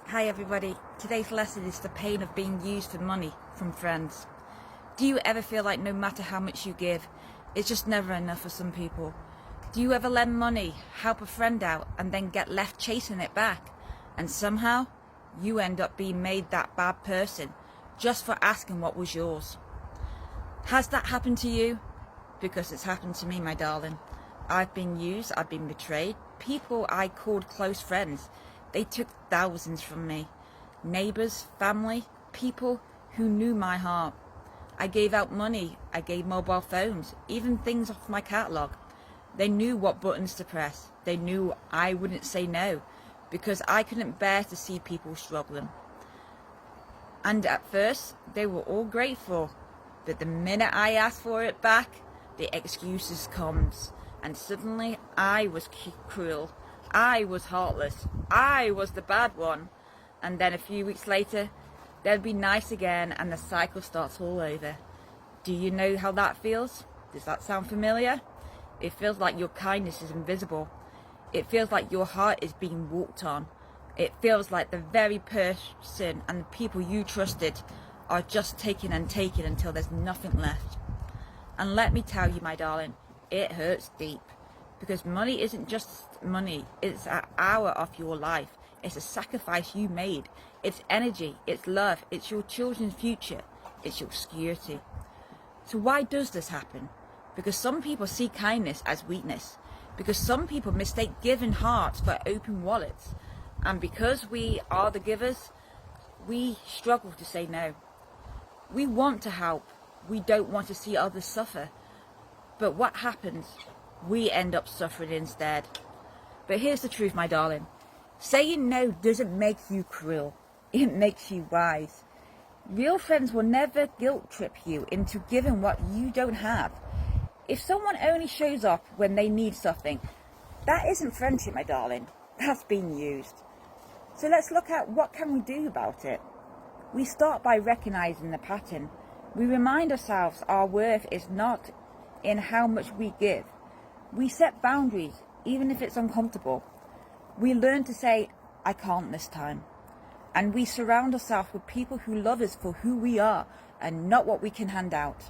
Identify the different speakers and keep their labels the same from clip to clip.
Speaker 1: Hi everybody, today's lesson is the pain of being used for money from friends. Do you ever feel like no matter how much you give, it's just never enough for some people? Do you ever lend money, help a friend out, and then get left chasing it back? And somehow, you end up being made that bad person just for asking what was yours. Has that happened to you? Because it's happened to me, my darling. I've been used, I've been betrayed. People I called close friends, they took thousands from me. Neighbours, family, people who knew my heart. I gave out money, I gave mobile phones, even things off my catalogue. They knew what buttons to press. They knew I wouldn't say no, because I couldn't bear to see people struggling. And at first, they were all grateful. But the minute I asked for it back, the excuses comes. And suddenly, I was cruel. I was heartless. I was the bad one. And then a few weeks later, they'd be nice again and the cycle starts all over. Do you know how that feels? Does that sound familiar? It feels like your kindness is invisible. It feels like your heart is being walked on. It feels like the very person and the people you trusted are just taking and taking until there's nothing left. And let me tell you, my darling, it hurts deep. Because money isn't just money, it's an hour of your life. It's a sacrifice you made. It's energy, it's love, it's your children's future, it's your security. So why does this happen? Because some people see kindness as weakness. Because some people mistake giving hearts for open wallets. And because we are the givers, we struggle to say no. We want to help. We don't want to see others suffer. But what happens? We end up suffering instead. But here's the truth, my darling. Saying no doesn't make you cruel. It makes you wise. Real friends will never guilt trip you into giving what you don't have. If someone only shows up when they need something, that isn't friendship, my darling. That's being used. So let's look at what can we do about it. We start by recognizing the pattern. We remind ourselves our worth is not in how much we give. We set boundaries, even if it's uncomfortable. We learn to say, I can't this time. And we surround ourselves with people who love us for who we are and not what we can hand out.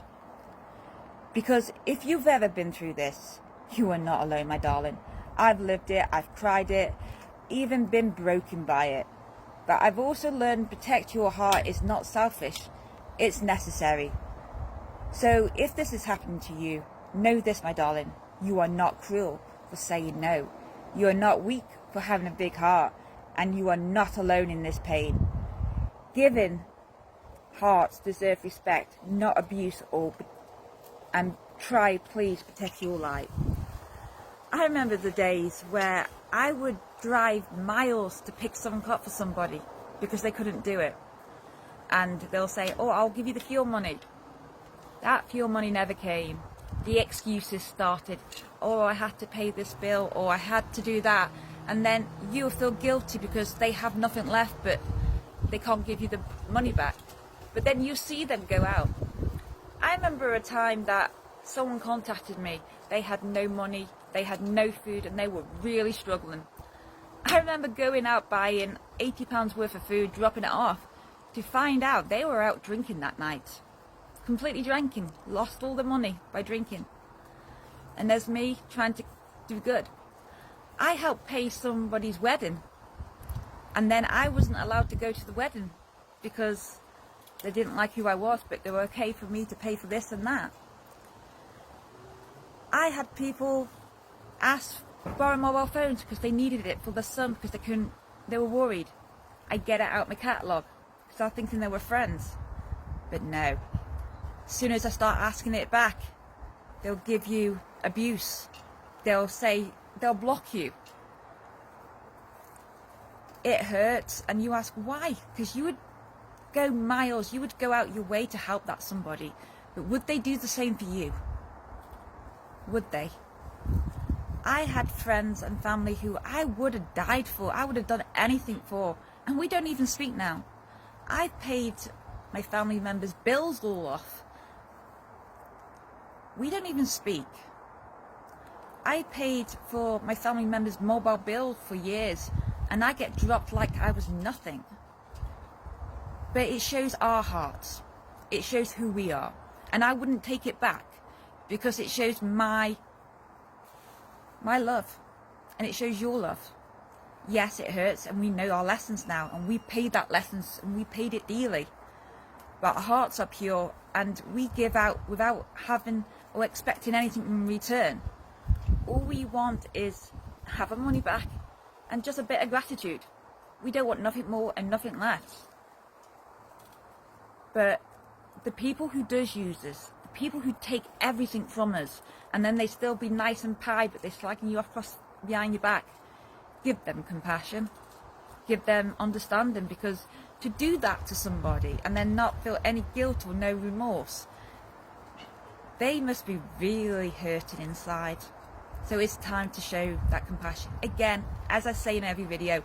Speaker 1: Because if you've ever been through this, you are not alone, my darling. I've lived it, I've cried it, even been broken by it. But I've also learned protect your heart is not selfish, it's necessary. So if this is happening to you, know this, my darling. You are not cruel for saying no. You are not weak for having a big heart. And you are not alone in this pain. Giving hearts deserve respect, not abuse and try, please, protect your light. I remember the days where I would drive miles to pick something up for somebody because they couldn't do it. And they'll say, oh, I'll give you the fuel money. That fuel money never came. The excuses started. Oh, I had to pay this bill, or I had to do that. And then you feel guilty because they have nothing left, but they can't give you the money back. But then you see them go out. I remember a time that someone contacted me. They had no money, they had no food, and they were really struggling. I remember going out buying £80 worth of food, dropping it off, to find out they were out drinking that night. Completely drinking, lost all the money by drinking. And there's me trying to do good. I helped pay somebody's wedding, and then I wasn't allowed to go to the wedding because they didn't like who I was, but they were okay for me to pay for this and that. I had people ask to borrow mobile phones because they needed it for their son because they were worried. I get it out my catalogue because I was thinking they were friends. But no. As soon as I start asking it back, they'll give you abuse. They'll block you. It hurts, and you ask why? Because you would go miles, you would go out your way to help that somebody. But would they do the same for you? Would they? I had friends and family who I would have died for, I would have done anything for, and we don't even speak now. I paid my family members' bills all off. We don't even speak. I paid for my family members' mobile bill for years. and I get dropped like I was nothing. But it shows our hearts. It shows who we are. And I wouldn't take it back, because it shows my love, and it shows your love. Yes, it hurts, and we know our lessons now, and we paid that lessons, and we paid it dearly. But our hearts are pure, and we give out without having or expecting anything in return. All we want is have our money back and just a bit of gratitude. We don't want nothing more and nothing less. But the people who does use us, the people who take everything from us, and then they still be nice and pie, but they're slagging you off across behind your back, give them compassion, give them understanding, because to do that to somebody and then not feel any guilt or no remorse, they must be really hurting inside. So it's time to show that compassion. Again, as I say in every video,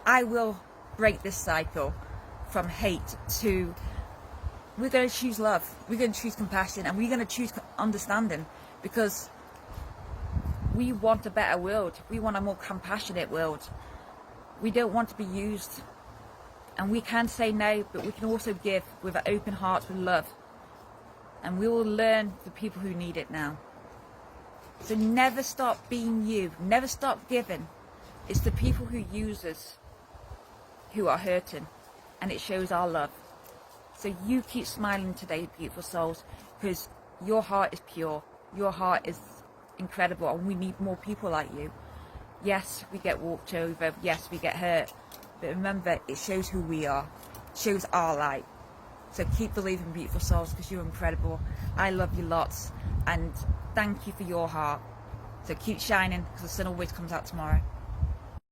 Speaker 1: I will break this cycle from hate to, we're going to choose love, we're going to choose compassion, and we're going to choose understanding, because we want a better world. We want a more compassionate world. We don't want to be used. And we can say no, but we can also give with an open heart, with love. And we will learn the people who need it now. So never stop being you. Never stop giving. It's the people who use us who are hurting. And it shows our love. So you keep smiling today, beautiful souls, because your heart is pure. Your heart is incredible, and we need more people like you. Yes, we get walked over. Yes, we get hurt. But remember, it shows who we are. It shows our light. So keep believing, beautiful souls, because you're incredible. I love you lots, and thank you for your heart. So keep shining, because the sun always comes out tomorrow.